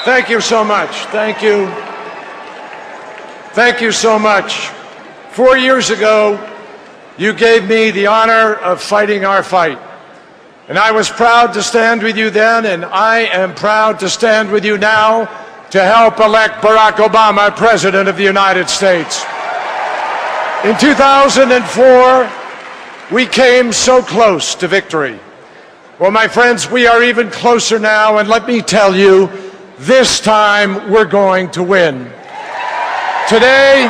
Thank you so much. Thank you. Thank you so much. 4 years ago, you gave me the honor of fighting our fight. And I was proud to stand with you then, and I am proud to stand with you now to help elect Barack Obama President of the United States. In 2004, we came so close to victory. Well, my friends, we are even closer now, and let me tell you, this time we're going to win. Today,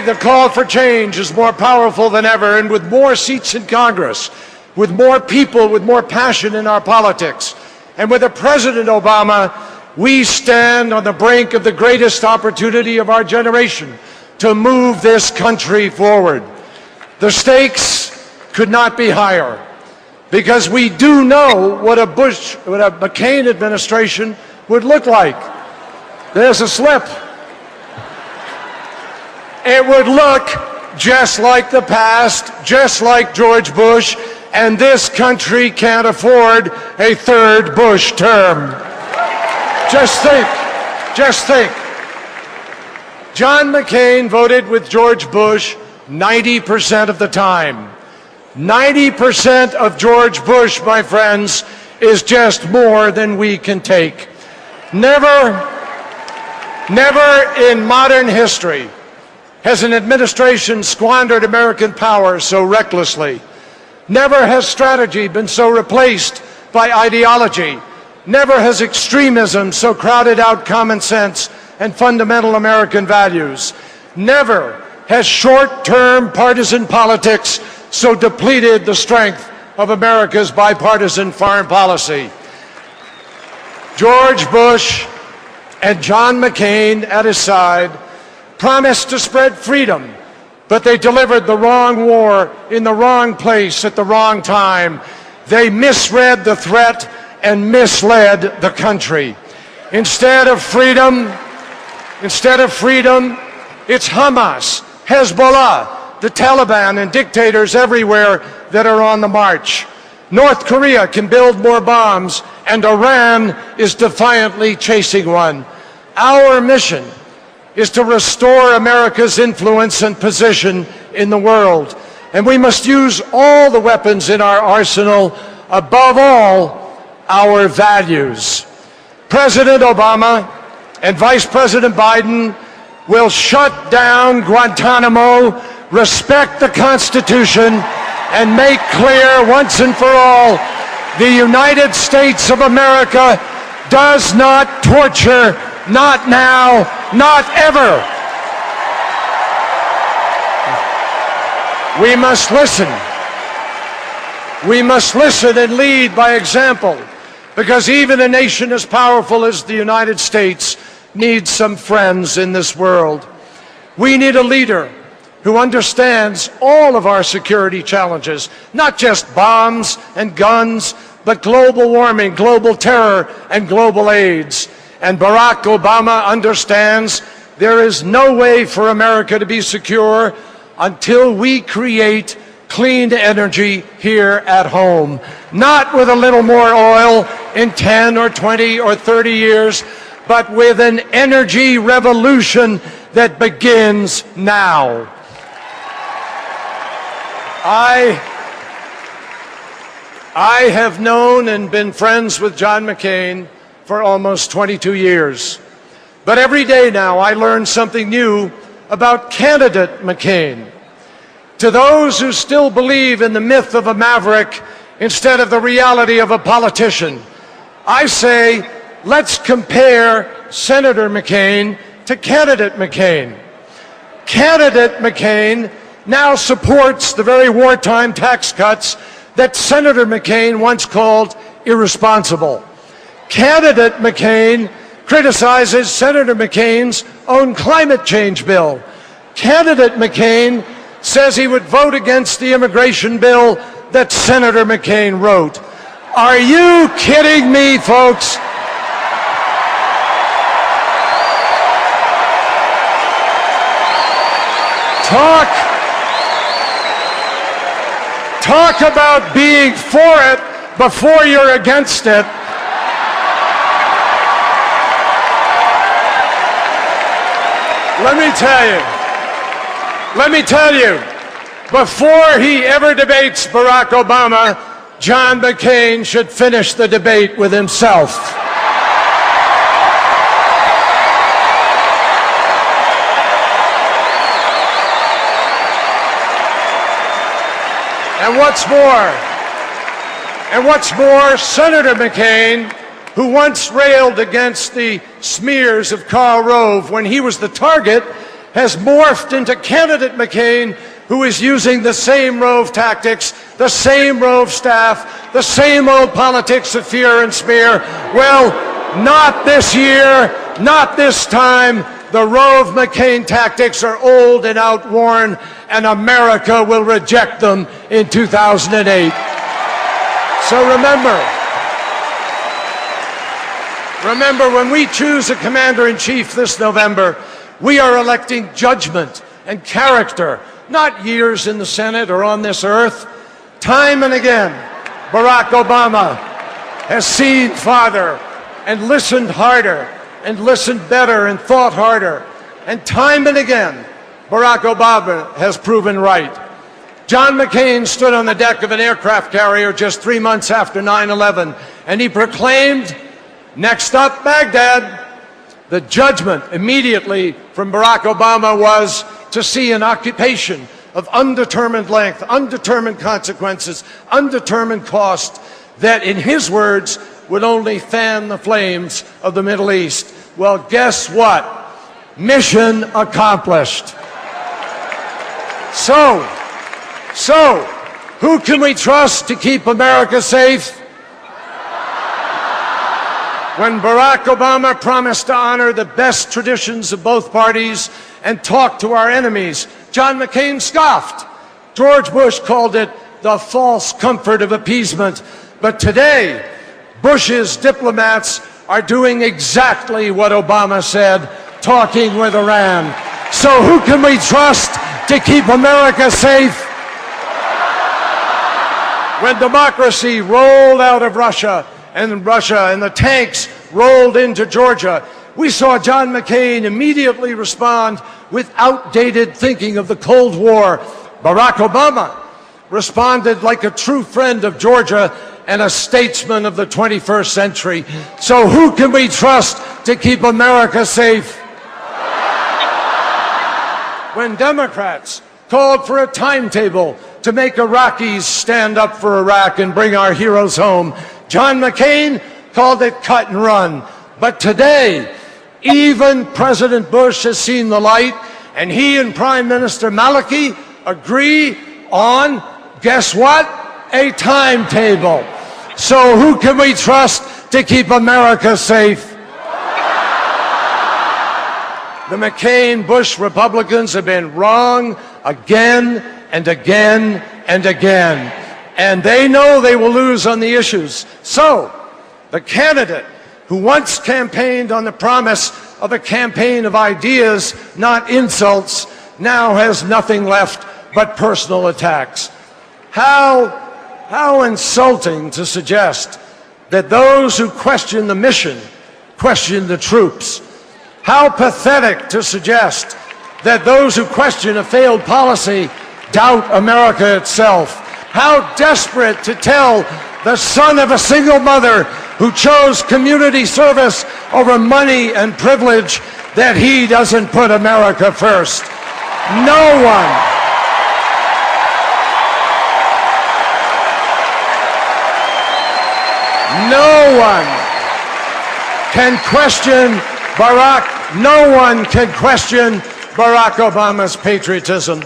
the call for change is more powerful than ever, and with more seats in Congress, with more people, with more passion in our politics, and with a President Obama, we stand on the brink of the greatest opportunity of our generation to move this country forward. The stakes could not be higher, because we do know what a McCain administration would look like. There's a slip. It would look just like the past, just like George Bush, and this country can't afford a third Bush term. Just think. John McCain voted with George Bush 90% of the time. 90% of George Bush, my friends, is just more than we can take. Never in modern history has an administration squandered American power so recklessly. Never has strategy been so replaced by ideology. Never has extremism so crowded out common sense and fundamental American values. Never has short-term partisan politics so depleted the strength of America's bipartisan foreign policy. George Bush and John McCain at his side promised to spread freedom, but they delivered the wrong war in the wrong place at the wrong time. They misread the threat and misled the country. Instead of freedom, it's Hamas, Hezbollah, the Taliban, and dictators everywhere that are on the march. North Korea can build more bombs, and Iran is defiantly chasing one. Our mission is to restore America's influence and position in the world, and we must use all the weapons in our arsenal, above all, our values. President Obama and Vice President Biden will shut down Guantanamo, respect the Constitution, and make clear once and for all, the United States of America does not torture, not now, not ever. We must listen. We must listen and lead by example, because even a nation as powerful as the United States needs some friends in this world. We need a leader who understands all of our security challenges, not just bombs and guns, but global warming, global terror, and global AIDS. And Barack Obama understands there is no way for America to be secure until we create clean energy here at home. Not with a little more oil in 10 or 20 or 30 years, but with an energy revolution that begins now. I have known and been friends with John McCain for almost 22 years. But every day now I learn something new about Candidate McCain. To those who still believe in the myth of a maverick instead of the reality of a politician, I say, let's compare Senator McCain to Candidate McCain. Candidate McCain now supports the very wartime tax cuts that Senator McCain once called irresponsible. Candidate McCain criticizes Senator McCain's own climate change bill. Candidate McCain says he would vote against the immigration bill that Senator McCain wrote. Are you kidding me, folks? Talk about being for it before you're against it. let me tell you, before he ever debates Barack Obama, John McCain should finish the debate with himself. And what's more, Senator McCain, who once railed against the smears of Karl Rove when he was the target, has morphed into Candidate McCain, who is using the same Rove tactics, the same Rove staff, the same old politics of fear and smear. Well, not this year, not this time. The Rove-McCain tactics are old and outworn, and America will reject them in 2008. So remember, when we choose a commander-in-chief this November, we are electing judgment and character, not years in the Senate or on this earth. Time and again, Barack Obama has seen farther and listened harder and listened better and thought harder. And time and again, Barack Obama has proven right. John McCain stood on the deck of an aircraft carrier just 3 months after 9/11, and he proclaimed, "Next up, Baghdad." The judgment immediately from Barack Obama was to see an occupation of undetermined length, undetermined consequences, undetermined cost, that, in his words, would only fan the flames of the Middle East. Well, guess what? Mission accomplished. So, who can we trust to keep America safe? When Barack Obama promised to honor the best traditions of both parties and talk to our enemies, John McCain scoffed. George Bush called it the false comfort of appeasement. But today, Bush's diplomats are doing exactly what Obama said, talking with Iran. So who can we trust to keep America safe? When democracy rolled out of Russia and the tanks rolled into Georgia, we saw John McCain immediately respond with outdated thinking of the Cold War. Barack Obama responded like a true friend of Georgia and a statesman of the 21st century. So who can we trust to keep America safe? When Democrats called for a timetable to make Iraqis stand up for Iraq and bring our heroes home, John McCain called it cut and run. But today, even President Bush has seen the light, and he and Prime Minister Maliki agree on, guess what? A timetable. So who can we trust to keep America safe? The McCain-Bush Republicans have been wrong again and again and again. And they know they will lose on the issues. So, the candidate who once campaigned on the promise of a campaign of ideas, not insults, now has nothing left but personal attacks. How insulting to suggest that those who question the mission question the troops. How pathetic to suggest that those who question a failed policy doubt America itself. How desperate to tell the son of a single mother who chose community service over money and privilege that he doesn't put America first. No one can question no one can question Barack Obama's patriotism.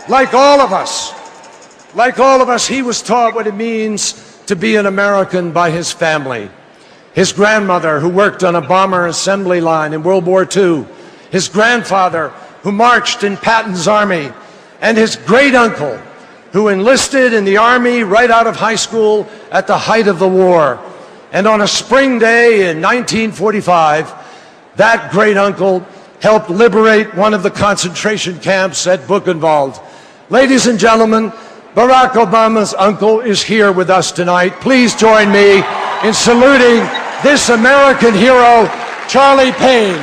Like all of us, he was taught what it means to be an American by his family. His grandmother, who worked on a bomber assembly line in World War II, his grandfather, who marched in Patton's army, and his great-uncle, who enlisted in the Army right out of high school at the height of the war. And on a spring day in 1945, that great-uncle helped liberate one of the concentration camps at Buchenwald. Ladies and gentlemen, Barack Obama's uncle is here with us tonight. Please join me in saluting this American hero, Charlie Payne.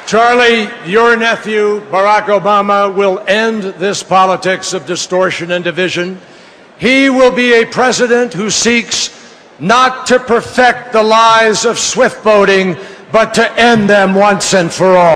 Charlie, your nephew, Barack Obama, will end this politics of distortion and division. He will be a president who seeks not to perfect the lies of swift boating, but to end them once and for all.